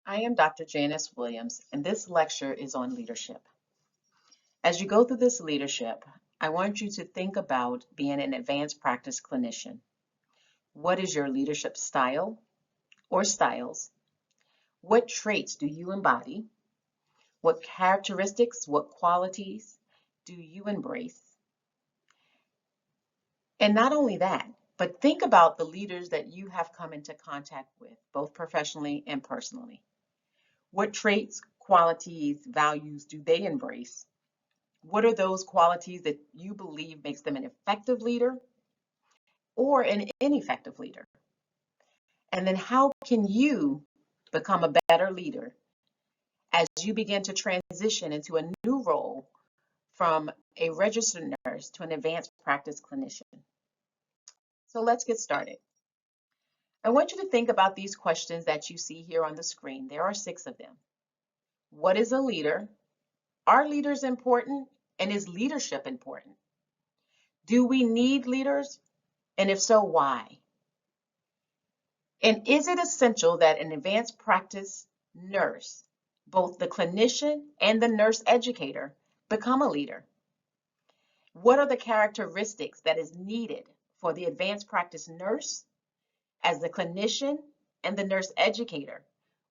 I am Dr. Janice Williams, and this lecture is on leadership. As you go through this leadership, I want you to think about being an advanced practice clinician. What is your leadership style or styles? What traits do you embody? What characteristics, what qualities do you embrace? And not only that, but think about the leaders that you have come into contact with, both professionally and personally. What traits, qualities, values do they embrace? What are those qualities that you believe makes them an effective leader or an ineffective leader? And then how can you become a better leader as you begin to transition into a new role from a registered nurse to an advanced practice clinician? So let's get started. I want you to think about these questions that you see here on the screen. There are 6 of them. What is a leader? Are leaders important? And is leadership important? Do we need leaders? And if so, why? And is it essential that an advanced practice nurse, both the clinician and the nurse educator, become a leader? What are the characteristics that is needed for the advanced practice nurse as the clinician and the nurse educator?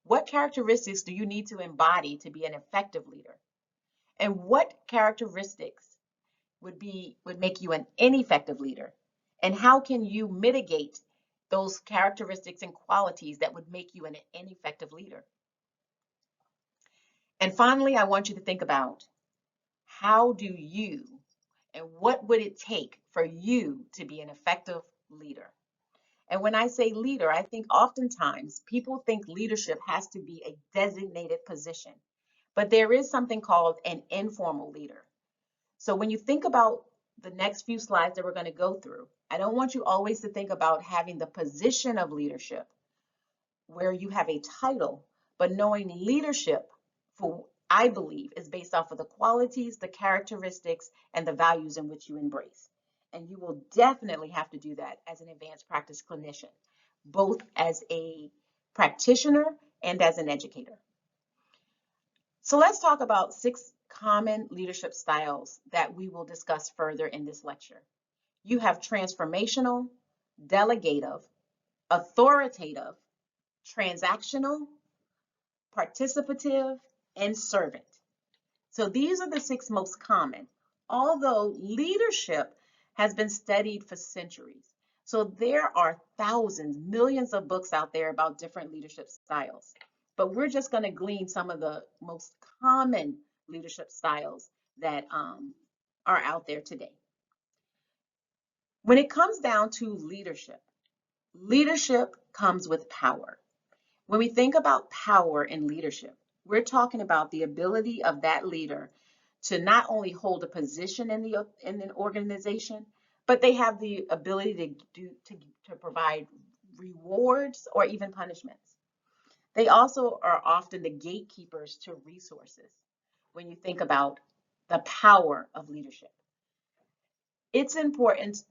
What characteristics do you need to embody to be an effective leader? And what characteristics would make you an ineffective leader? And how can you mitigate those characteristics and qualities that would make you an ineffective leader? And finally, I want you to think about how do you and what would it take for you to be an effective leader? And when I say leader, I think oftentimes people think leadership has to be a designated position, but there is something called an informal leader. So when you think about the next few slides that we're going to go through, I don't want you always to think about having the position of leadership where you have a title, but knowing leadership, for I believe, is based off of the qualities, the characteristics, and the values in which you embrace. And you will definitely have to do that as an advanced practice clinician, both as a practitioner and as an educator. So let's talk about 6 common leadership styles that we will discuss further in this lecture. You have transformational, delegative, authoritative, transactional, participative, and servant. So these are the 6 most common, although leadership has been studied for centuries. So there are thousands, millions of books out there about different leadership styles. But we're just going to glean some of the most common leadership styles that are out there today. When it comes down to leadership, leadership comes with power. When we think about power in leadership, we're talking about the ability of that leader to not only hold a position in an organization, but they have the ability to provide rewards or even punishments. They also are often the gatekeepers to resources when you think about the power of leadership. It's important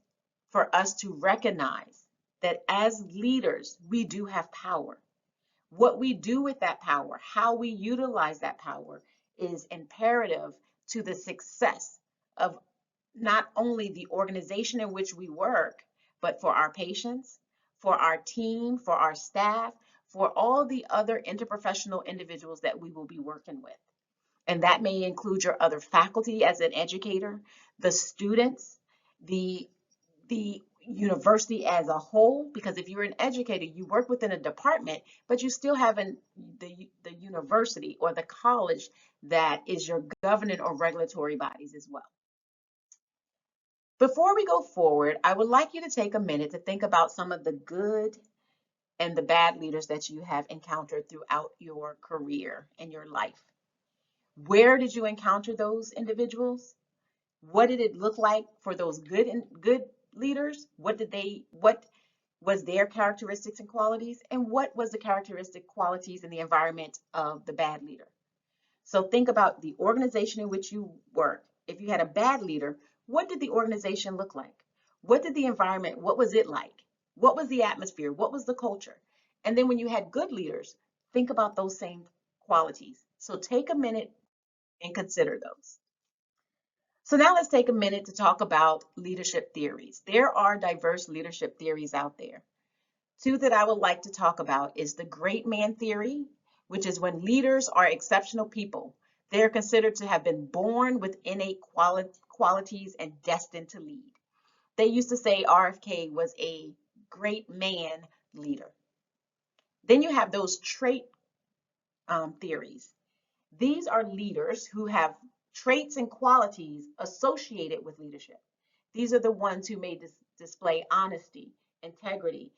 for us to recognize that as leaders, we do have power. What we do with that power, how we utilize that power, is imperative to the success of not only the organization in which we work, but for our patients, for our team, for our staff, for all the other interprofessional individuals that we will be working with. And that may include your other faculty as an educator, the students, the university as a whole, because if you're an educator, you work within a department, but you still have the university or the college that is your governing or regulatory bodies as well. Before we go forward, I would like you to take a minute to think about some of the good and the bad leaders that you have encountered throughout your career and your life. Where did you encounter those individuals? What did it look like for those good leaders? What was their characteristics and qualities? And what was the characteristic qualities and the environment of the bad leader? So think about the organization in which you work. If you had a bad leader, what did the organization look like? What did the environment, what was it like? What was the atmosphere? What was the culture? And then when you had good leaders, think about those same qualities. So take a minute and consider those. So now let's take a minute to talk about leadership theories. There are diverse leadership theories out there. Two that I would like to talk about is the great man theory, which is when leaders are exceptional people. They're considered to have been born with innate qualities and destined to lead. They used to say RFK was a great man leader. Then you have those trait theories. These are leaders who have traits and qualities associated with leadership. These are the ones who may display honesty, integrity,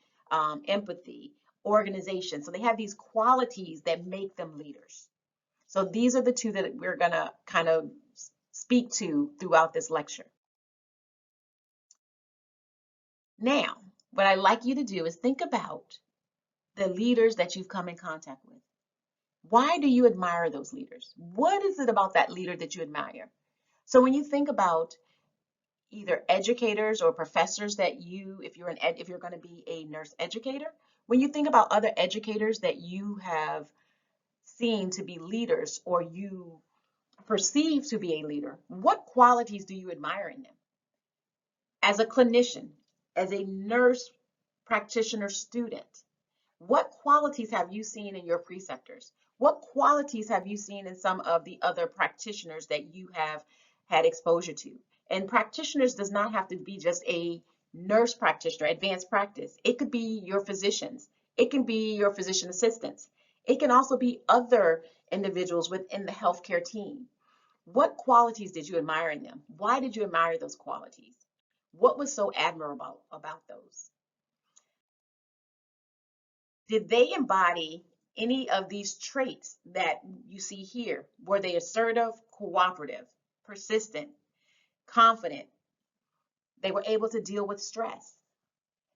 empathy, organization. So they have these qualities that make them leaders. So these are the two that we're going to kind of speak to throughout this lecture. Now, what I'd like you to do is think about the leaders that you've come in contact with. Why do you admire those leaders? What is it about that leader that you admire? So when you think about either educators or professors that you, if you're going to be a nurse educator, when you think about other educators that you have seen to be leaders or you perceive to be a leader, what qualities do you admire in them? As a clinician, as a nurse practitioner student, what qualities have you seen in your preceptors? What qualities have you seen in some of the other practitioners that you have had exposure to? And practitioners does not have to be just a nurse practitioner, advanced practice. It could be your physicians. It can be your physician assistants. It can also be other individuals within the healthcare team. What qualities did you admire in them? Why did you admire those qualities? What was so admirable about those? Did they embody any of these traits that you see here? Were they assertive, cooperative, persistent, confident? They were able to deal with stress.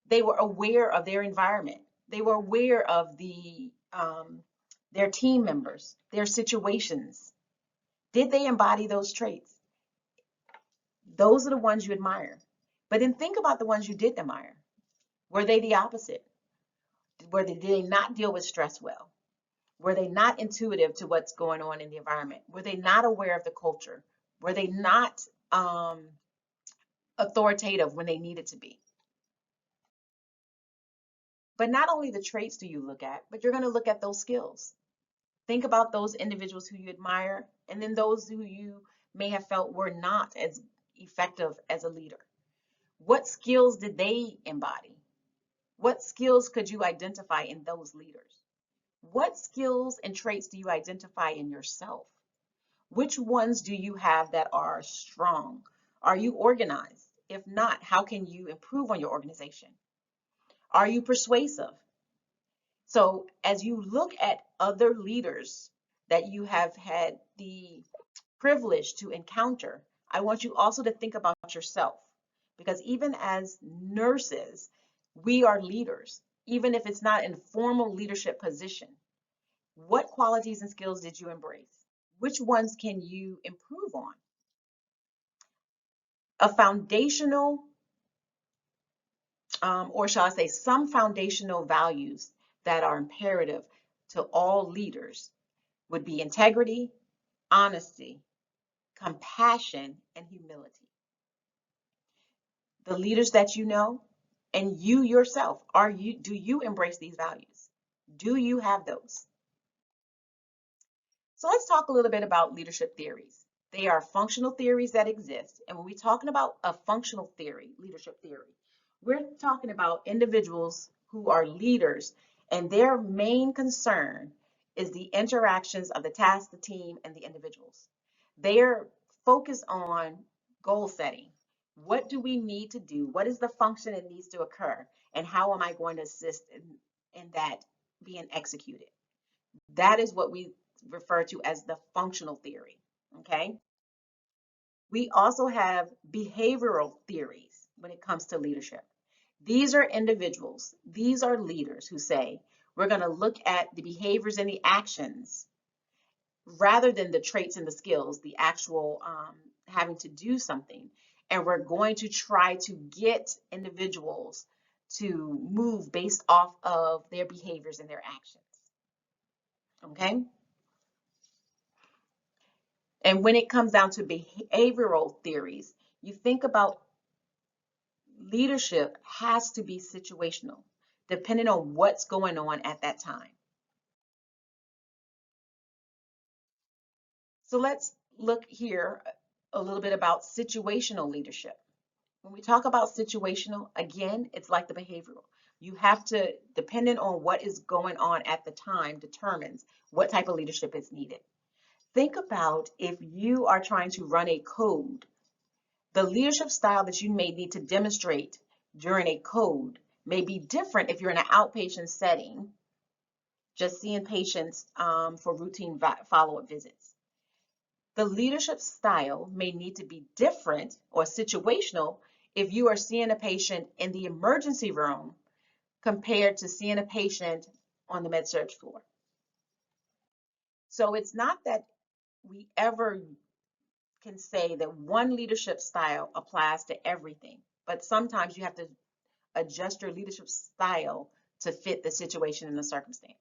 They were aware of their environment. They were aware of their team members, their situations. Did they embody those traits? Those are the ones you admire. But then think about the ones you didn't admire. Were they the opposite? Did they not deal with stress well? Were they not intuitive to what's going on in the environment? Were they not aware of the culture? Were they not authoritative when they needed to be? But not only the traits do you look at, but you're going to look at those skills. Think about those individuals who you admire, and then those who you may have felt were not as effective as a leader. What skills did they embody? What skills could you identify in those leaders? What skills and traits do you identify in yourself? Which ones do you have that are strong? Are you organized? If not, how can you improve on your organization? Are you persuasive? So as you look at other leaders that you have had the privilege to encounter, I want you also to think about yourself. Because even as nurses, we are leaders, even if it's not in a formal leadership position. What qualities and skills did you embrace? Which ones can you improve on? A foundational, or shall I say, some foundational values that are imperative to all leaders would be integrity, honesty, compassion, and humility. The leaders that you know, and you yourself, do you embrace these values? Do you have those? So let's talk a little bit about leadership theories. They are functional theories that exist. And when we're talking about a functional theory, leadership theory, we're talking about individuals who are leaders and their main concern is the interactions of the task, the team, and the individuals. They're focused on goal setting. What do we need to do? What is the function that needs to occur? And how am I going to assist in that being executed? That is what we refer to as the functional theory, okay? We also have behavioral theories when it comes to leadership. These are individuals, these are leaders who say, we're going to look at the behaviors and the actions rather than the traits and the skills, the actual having to do something. And we're going to try to get individuals to move based off of their behaviors and their actions. Okay? And when it comes down to behavioral theories, you think about leadership has to be situational, depending on what's going on at that time. So let's look here a little bit about situational leadership. When we talk about situational, again, it's like the behavioral. You have to, depending on what is going on at the time, determines what type of leadership is needed. Think about if you are trying to run a code, the leadership style that you may need to demonstrate during a code may be different if you're in an outpatient setting, just seeing patients for routine follow-up visits. The leadership style may need to be different or situational if you are seeing a patient in the emergency room compared to seeing a patient on the med-surg floor. So it's not that we ever can say that one leadership style applies to everything, but sometimes you have to adjust your leadership style to fit the situation and the circumstance.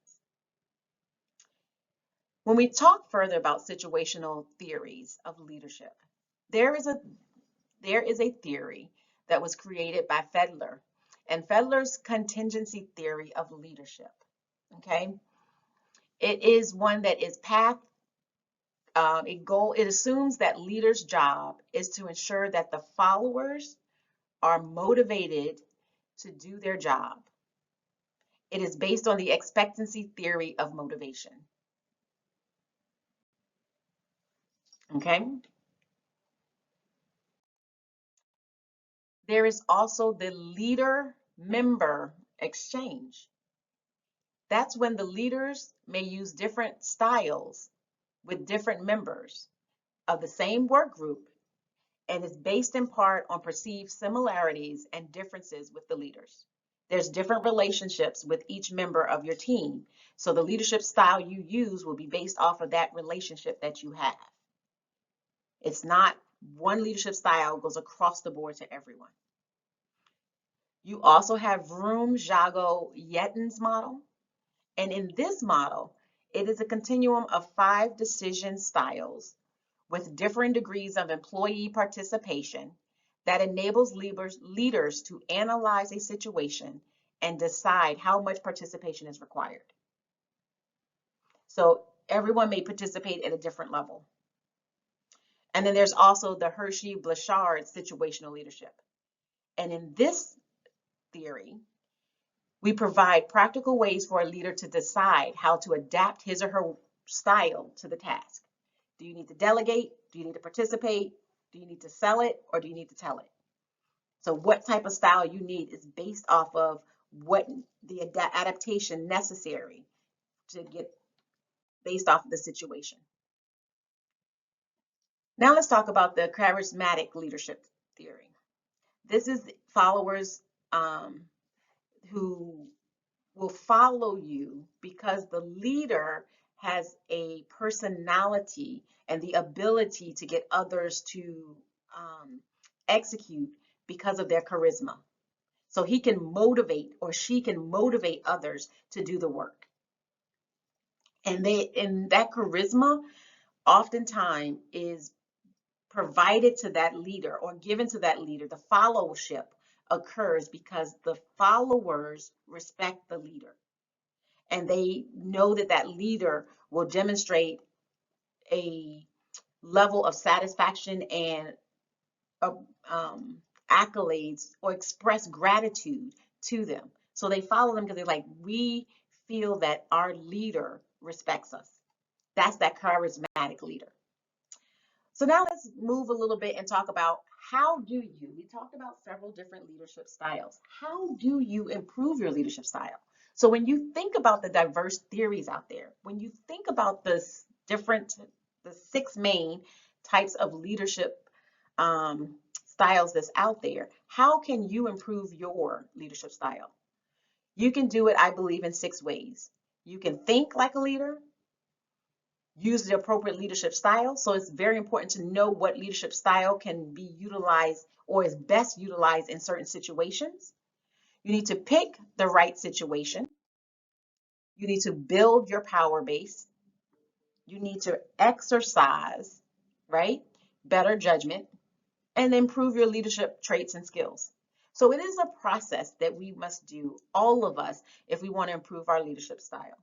When we talk further about situational theories of leadership, there is a theory that was created by Fedler, and Fedler's contingency theory of leadership. Okay, it is one that is it assumes that leader's job is to ensure that the followers are motivated to do their job. It is based on the expectancy theory of motivation. Okay. There is also the leader-member exchange. That's when the leaders may use different styles with different members of the same work group, and is based in part on perceived similarities and differences with the leaders. There's different relationships with each member of your team, so the leadership style you use will be based off of that relationship that you have. It's not one leadership style goes across the board to everyone. You also have Vroom-Jago-Yetten's model. And in this model, it is a continuum of 5 decision styles with differing degrees of employee participation that enables leaders to analyze a situation and decide how much participation is required. So everyone may participate at a different level. And then there's also the Hershey-Blanchard situational leadership. And in this theory, we provide practical ways for a leader to decide how to adapt his or her style to the task. Do you need to delegate? Do you need to participate? Do you need to sell it, or do you need to tell it? So what type of style you need is based off of what the adaptation necessary to get based off of the situation. Now let's talk about the charismatic leadership theory. This is followers who will follow you because the leader has a personality and the ability to get others to execute because of their charisma. So he can motivate, or she can motivate others to do the work. And that charisma oftentimes is provided to that leader or given to that leader. The followership occurs because the followers respect the leader, and they know that that leader will demonstrate a level of satisfaction and accolades or express gratitude to them. So they follow them because they're like, we feel that our leader respects us. That's that charismatic leader. So now let's move a little bit and talk about we talked about several different leadership styles. How do you improve your leadership style? So when you think about the diverse theories out there, when you think about the 6 main types of leadership styles that's out there, how can you improve your leadership style? You can do it, I believe, in 6 ways. You can think like a leader, use the appropriate leadership style. So it's very important to know what leadership style can be utilized or is best utilized in certain situations. You need to pick the right situation. You need to build your power base. You need to exercise, right? Better judgment and improve your leadership traits and skills. So it is a process that we must do, all of us, if we want to improve our leadership style.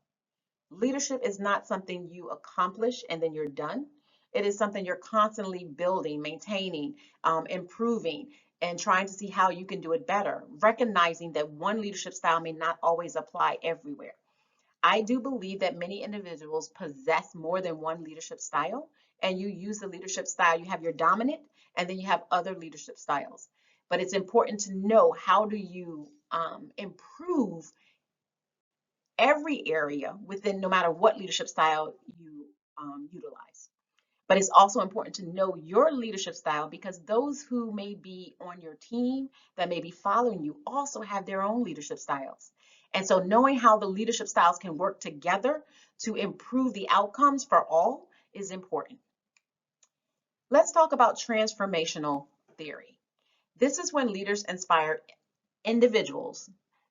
Leadership is not something you accomplish and then you're done. It is something you're constantly building, maintaining, improving, and trying to see how you can do it better, recognizing that one leadership style may not always apply everywhere. I do believe that many individuals possess more than one leadership style, and you use the leadership style. You have your dominant, and then you have other leadership styles. But it's important to know, how do you improve every area within, no matter what leadership style you utilize. But it's also important to know your leadership style, because those who may be on your team that may be following you also have their own leadership styles. And so knowing how the leadership styles can work together to improve the outcomes for all is important. Let's talk about transformational theory. This is when leaders inspire individuals,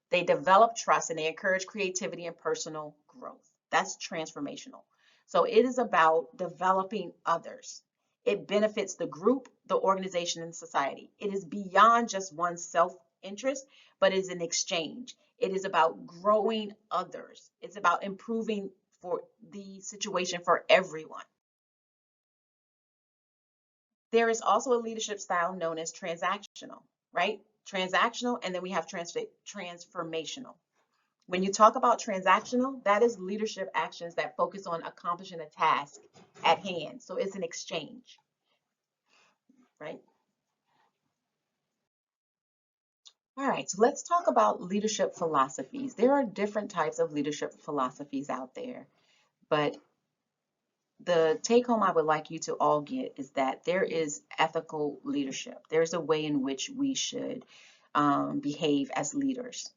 they develop trust, and they encourage creativity and personal growth. That's transformational. So it is about developing others. It benefits the group, the organization, and society. It is beyond just one's self-interest, but is an exchange. It is about growing others. It's about improving for the situation for everyone. There is also a leadership style known as transactional, right? Transactional, and then we have transformational. When you talk about transactional, that is leadership actions that focus on accomplishing a task at hand. So it's an exchange, right? All right, so let's talk about leadership philosophies. There are different types of leadership philosophies out there, but the take home I would like you to all get is that there is ethical leadership. There's a way in which we should behave as leaders.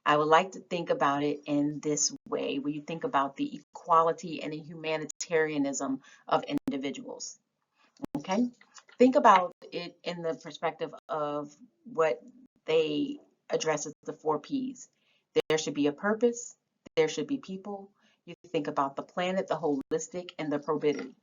I would like to think about it in this way, where you think about the equality and the humanitarianism of individuals. Okay? Think about it in the perspective of what they address as the 4 Ps. There should be a purpose, there should be people. You think about the planet, the holistic, and the probity.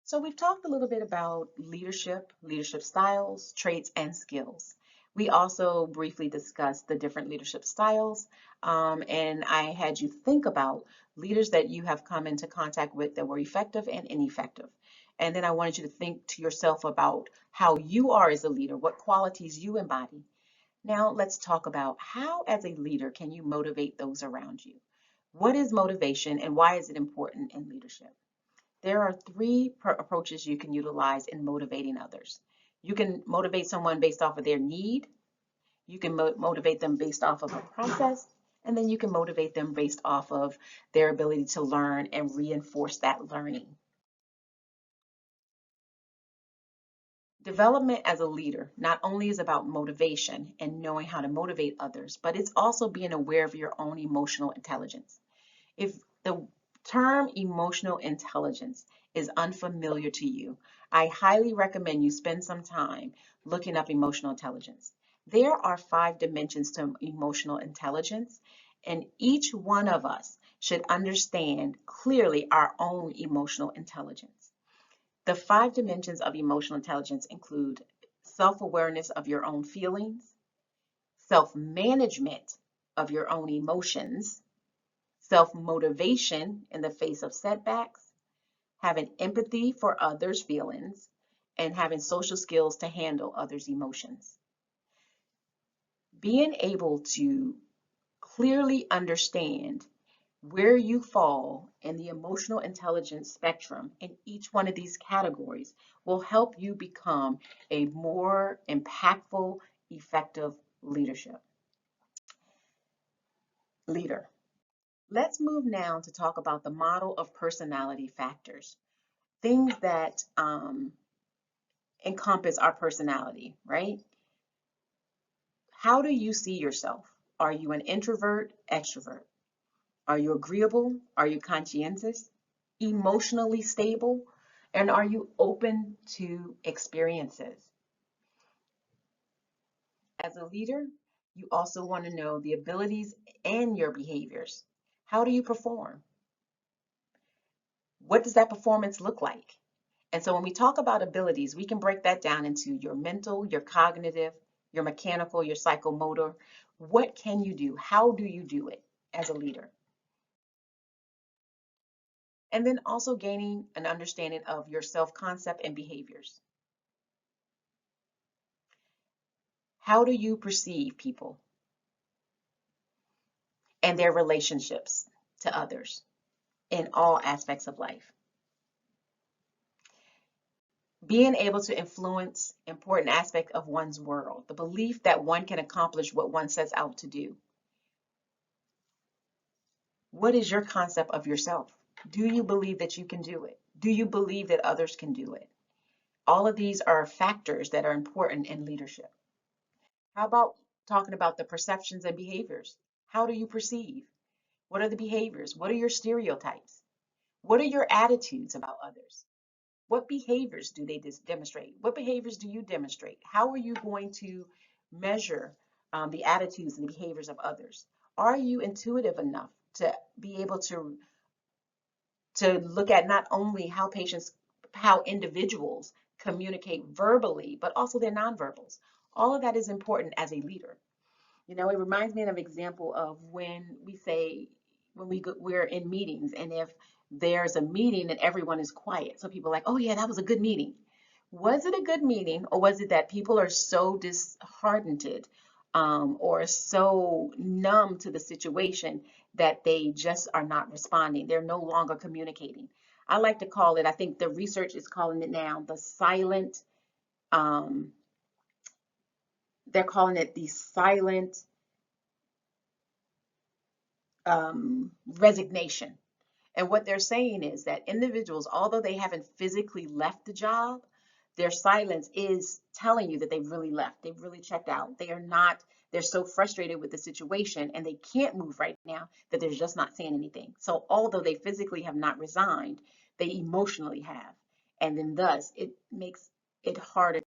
So we've talked a little bit about leadership, leadership styles, traits, and skills. We also briefly discussed the different leadership styles, and I had you think about leaders that you have come into contact with that were effective and ineffective. And then I wanted you to think to yourself about how you are as a leader, what qualities you embody. Now let's talk about how, as a leader, can you motivate those around you? What is motivation and why is it important in leadership? There are 3 approaches you can utilize in motivating others. You can motivate someone based off of their need. You can motivate them based off of a process. And then you can motivate them based off of their ability to learn and reinforce that learning. Development as a leader not only is about motivation and knowing how to motivate others, but it's also being aware of your own emotional intelligence. If the term emotional intelligence is unfamiliar to you, I highly recommend you spend some time looking up emotional intelligence. There are 5 dimensions to emotional intelligence, and each one of us should understand clearly our own emotional intelligence. The 5 dimensions of emotional intelligence include self-awareness of your own feelings, self-management of your own emotions, self-motivation in the face of setbacks, having empathy for others' feelings, and having social skills to handle others' emotions. Being able to clearly understand where you fall in the emotional intelligence spectrum in each one of these categories will help you become a more impactful, effective leader. Let's move now to talk about the model of personality factors, things that encompass our personality, right? How do you see yourself? Are you an introvert, extrovert? Are you agreeable? Are you conscientious? Emotionally stable? And are you open to experiences? As a leader, You also want to know the abilities and your behaviors. How do you perform? What does that performance look like? And so when we talk about abilities, we can break that down into your mental, your cognitive, your mechanical, your psychomotor. What can you do? How do you do it as a leader? And then also gaining an understanding of your self-concept and behaviors. How do you perceive people and their relationships to others in all aspects of life? Being able to influence important aspects of one's world, the belief that one can accomplish what one sets out to do. What is your concept of yourself? Do you believe that you can do it? Do you believe that others can do it? All of these are factors that are important in leadership. How about talking about the perceptions and behaviors? How do you perceive? What are the behaviors? What are your stereotypes? What are your attitudes about others? What behaviors do they demonstrate? What behaviors do you demonstrate? How are you going to measure the attitudes and behaviors of others? Are you intuitive enough to be able to look at not only how individuals communicate verbally, but also their nonverbals? All of that is important as a leader. You know, it reminds me of an example of when we say, we're in meetings, and if there's a meeting and everyone is quiet, so people are like, oh yeah, that was a good meeting. Was it a good meeting, or was it that people are so disheartened or so numb to the situation that they just are not responding? They're no longer communicating. I like to call it, I think the research is calling it now, the silent, um, they're calling it the silent resignation. And what they're saying is that individuals, although they haven't physically left the job, their silence is telling you that they've really left. They've really checked out. They are not, they're so frustrated with the situation and they can't move right now that they're just not saying anything. So although they physically have not resigned, they emotionally have. And then thus it makes it harder.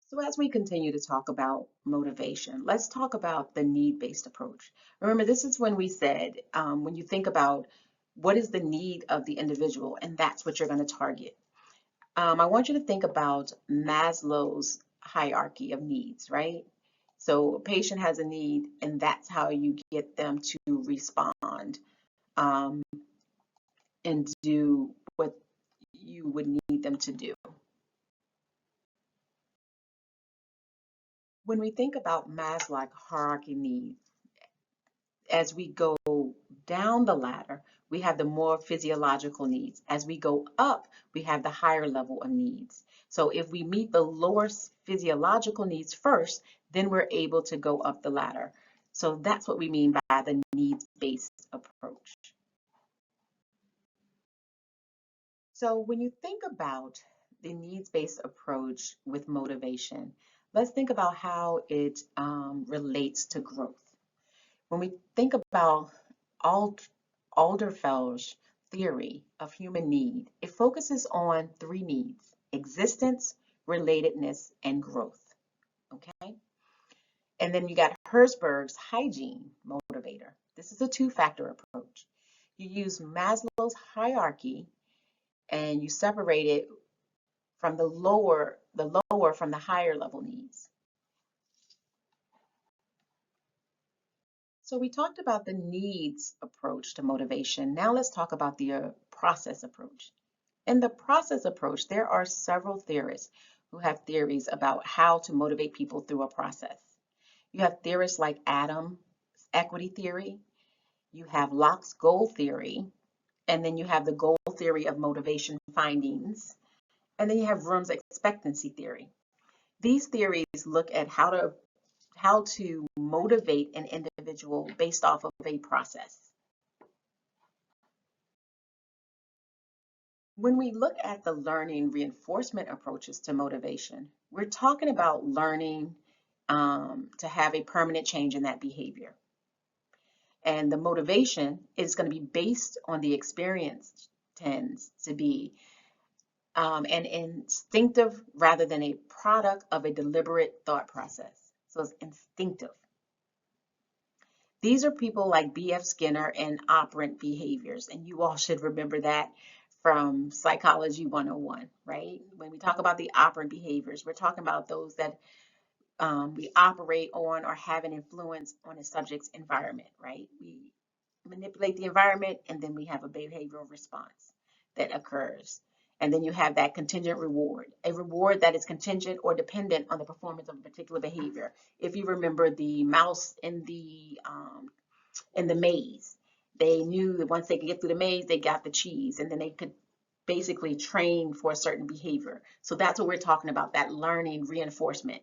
So as we continue to talk about motivation, let's talk about the need-based approach. Remember, this is when we said, when you think about what is the need of the individual, and that's what you're going to target. I want you to think about Maslow's hierarchy of needs, right? So a patient has a need, and that's how you get them to respond um, and do what you would need them to do. When we think about Maslow's hierarchy needs, as we go down the ladder, we have the more physiological needs. As we go up, we have the higher level of needs. So if we meet the lower physiological needs first, then we're able to go up the ladder. So that's what we mean by the needs-based approach. So when you think about the needs-based approach with motivation, let's think about how it relates to growth. When we think about Alderfeld's theory of human need, it focuses on three needs: existence, relatedness, and growth. Okay? And then you got Herzberg's hygiene motivator. This is a two-factor approach. You use Maslow's hierarchy and you separate it from the lower from the higher level needs. So we talked about the needs approach to motivation. Now let's talk about the process approach. In the process approach, there are several theorists who have theories about how to motivate people through a process. You have theorists like Adam's equity theory, you have Locke's goal theory, and then you have the goal theory of motivation findings, and then you have Vroom's expectancy theory. These theories look at how to motivate an individual based off of a process. When we look at the learning reinforcement approaches to motivation, we're talking about learning to have a permanent change in that behavior. And the motivation is going to be based on the experience, tends to be an instinctive rather than a product of a deliberate thought process. So it's instinctive. These are people like B.F. Skinner and operant behaviors, and you all should remember that from Psychology 101, right? When we talk about the operant behaviors, we're talking about those that we operate on or have an influence on a subject's environment, right? We manipulate the environment, and then we have a behavioral response that occurs. And then you have that contingent reward, a reward that is contingent or dependent on the performance of a particular behavior. If you remember the mouse in the maze, they knew that once they could get through the maze, they got the cheese, and then they could basically train for a certain behavior. So that's what we're talking about, that learning reinforcement.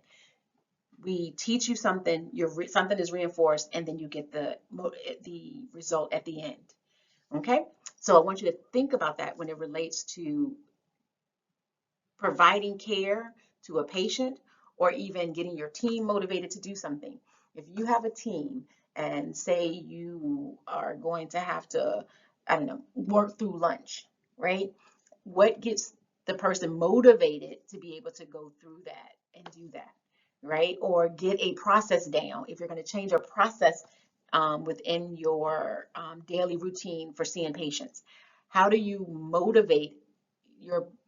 We teach you something, something is reinforced, and then you get the result at the end. Okay, so I want you to think about that when it relates to providing care to a patient or even getting your team motivated to do something. If you have a team and say you are going to have to, I don't know, work through lunch, right? What gets the person motivated to be able to go through that and do that, right? Or get a process down. If you're going to change a process within your daily routine for seeing patients, how do you motivate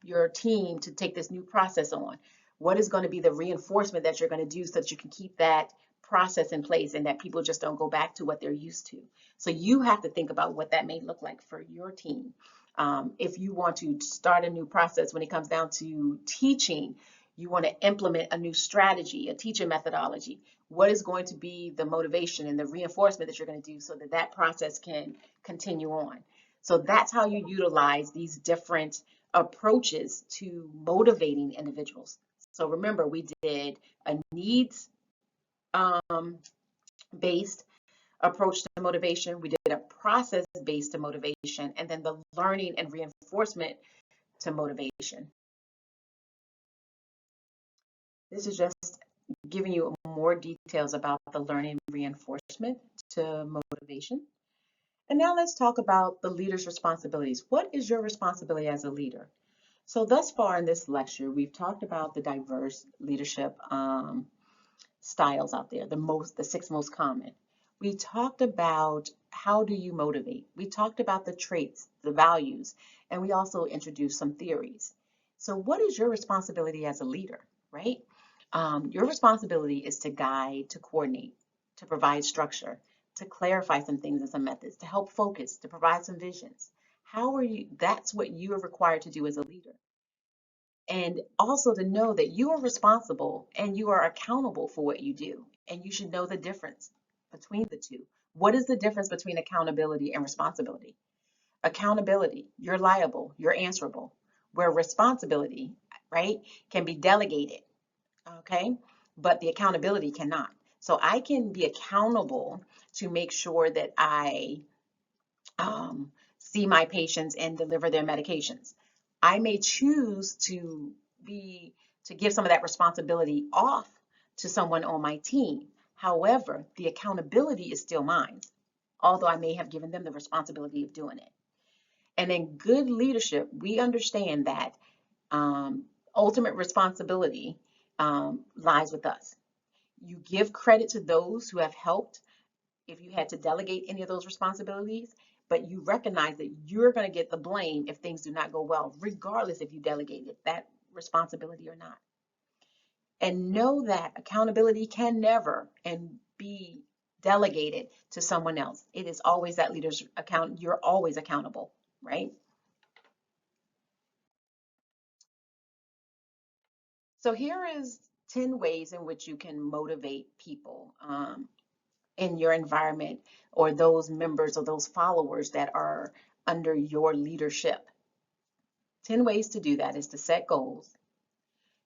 your team to take this new process on? What is going to be the reinforcement that you're going to do so that you can keep that process in place and that people just don't go back to what they're used to? So you have to think about what that may look like for your team. If you want to start a new process when it comes down to teaching, you want to implement a new strategy, a teaching methodology. What is going to be the motivation and the reinforcement that you're going to do so that that process can continue on? So that's how you utilize these different approaches to motivating individuals. So remember, we did a needs based approach to motivation, we did a process based to motivation, and then the learning and reinforcement to motivation. This is just giving you more details about the learning reinforcement to motivation. And now let's talk about the leader's responsibilities. What is your responsibility as a leader? So thus far in this lecture, we've talked about the diverse leadership styles out there, the 6 most common. We talked about how do you motivate. We talked about the traits, the values, and we also introduced some theories. So what is your responsibility as a leader, right? Your responsibility is to guide, to coordinate, to provide structure, to clarify some things and some methods, to help focus, to provide some visions. That's what you are required to do as a leader. And also to know that you are responsible and you are accountable for what you do. And you should know the difference between the two. What is the difference between accountability and responsibility? Accountability, you're liable, you're answerable. Where responsibility, right, can be delegated, okay? But the accountability cannot. So I can be accountable to make sure that I see my patients and deliver their medications. I may choose to give some of that responsibility off to someone on my team. However, the accountability is still mine, although I may have given them the responsibility of doing it. And in good leadership, we understand that ultimate responsibility lies with us. You give credit to those who have helped if you had to delegate any of those responsibilities, but you recognize that you're going to get the blame if things do not go well, regardless if you delegated that responsibility or not. And know that accountability can never and be delegated to someone else. It is always that leader's account. You're always accountable, right? So here is 10 ways in which you can motivate people in your environment or those members or those followers that are under your leadership. 10 ways to do that is to set goals.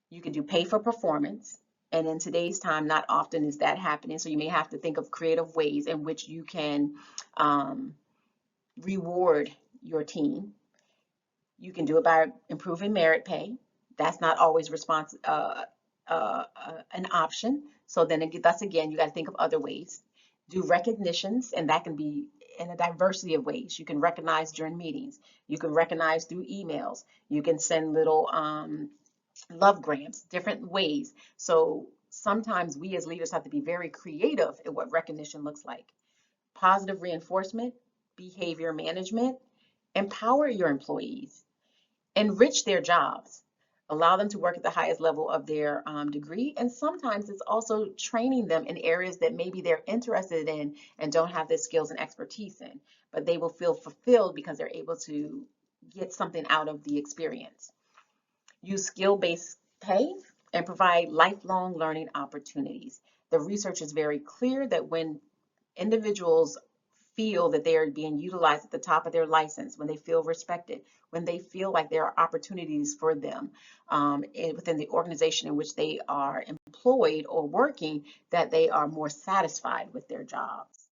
You can do pay for performance. And in today's time, not often is that happening. So you may have to think of creative ways in which you can reward your team. You can do it by improving merit pay. That's not always an option. So then that's again, you got to think of other ways. Do recognitions, and that can be in a diversity of ways. You can recognize during meetings. You can recognize through emails. You can send little love grants, different ways. So sometimes we as leaders have to be very creative in what recognition looks like. positive reinforcement, behavior management, empower your employees, enrich their jobs, allow them to work at the highest level of their degree, and sometimes it's also training them in areas that maybe they're interested in and don't have the skills and expertise in, but they will feel fulfilled because they're able to get something out of the experience. Use skill-based pay and provide lifelong learning opportunities. The research is very clear that when individuals feel that they are being utilized at the top of their license, when they feel respected, when they feel like there are opportunities for them within the organization in which they are employed or working, that they are more satisfied with their jobs.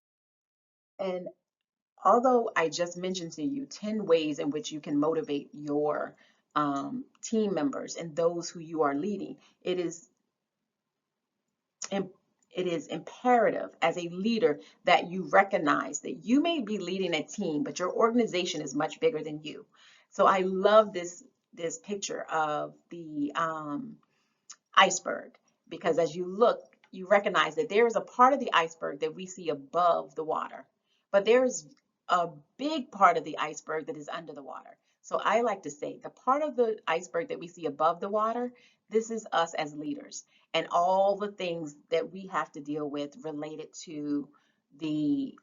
And although I just mentioned to you 10 ways in which you can motivate your team members and those who you are leading, it is imperative as a leader that you recognize that you may be leading a team, but your organization is much bigger than you. So I love this picture of the iceberg, because as you look, you recognize that there is a part of the iceberg that we see above the water, but there's a big part of the iceberg that is under the water. So I like to say the part of the iceberg that we see above the water, this is us as leaders and all the things that we have to deal with related to the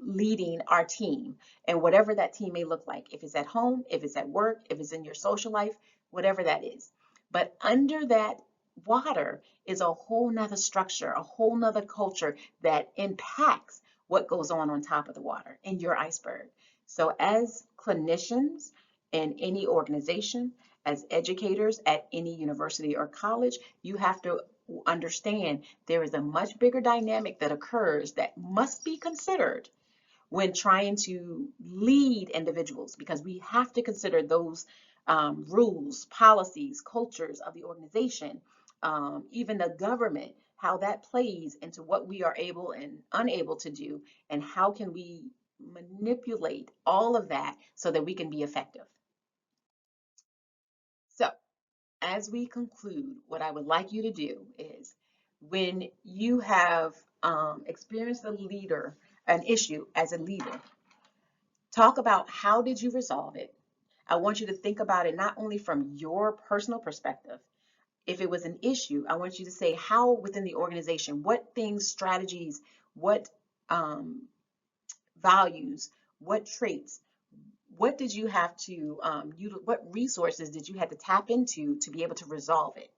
leading our team and whatever that team may look like. If it's at home, if it's at work, if it's in your social life, whatever that is. But under that water is a whole nother structure, a whole nother culture that impacts what goes on top of the water in your iceberg. So as clinicians in any organization, as educators at any university or college, you have to understand there is a much bigger dynamic that occurs that must be considered when trying to lead individuals, because we have to consider those rules, policies, cultures of the organization, even the government, how that plays into what we are able and unable to do, and how can we manipulate all of that so that we can be effective. So as we conclude, what I would like you to do is when you have experienced an issue as a leader, talk about how did you resolve it. I want you to think about it not only from your personal perspective. If it was an issue, I want you to say how within the organization, what things, strategies, what values, what traits, what did you have to, what resources did you have to tap into to be able to resolve it?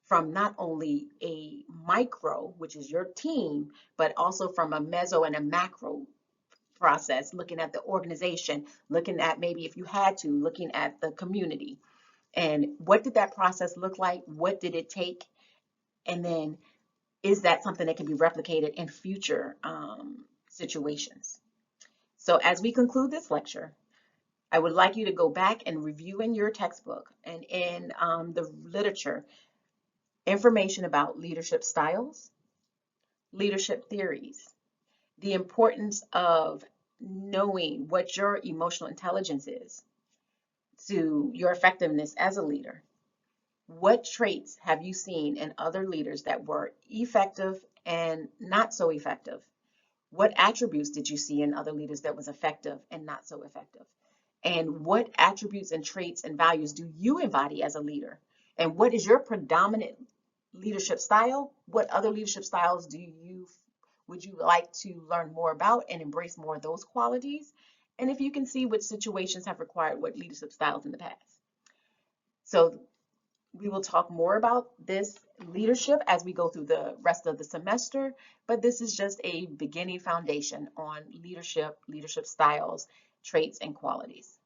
From not only a micro, which is your team, but also from a meso and a macro process, looking at the organization, looking at maybe if you had to, looking at the community. And what did that process look like? What did it take? And then is that something that can be replicated in future situations? So as we conclude this lecture, I would like you to go back and review in your textbook and in the literature information about leadership styles, leadership theories, the importance of knowing what your emotional intelligence is to your effectiveness as a leader. What traits have you seen in other leaders that were effective and not so effective? What attributes did you see in other leaders that was effective and not so effective? And what attributes and traits and values do you embody as a leader? And what is your predominant leadership style? What other leadership styles would you like to learn more about and embrace more of those qualities? And if you can see which situations have required what leadership styles in the past. So we will talk more about this leadership as we go through the rest of the semester, but this is just a beginning foundation on leadership, leadership styles, traits, and qualities.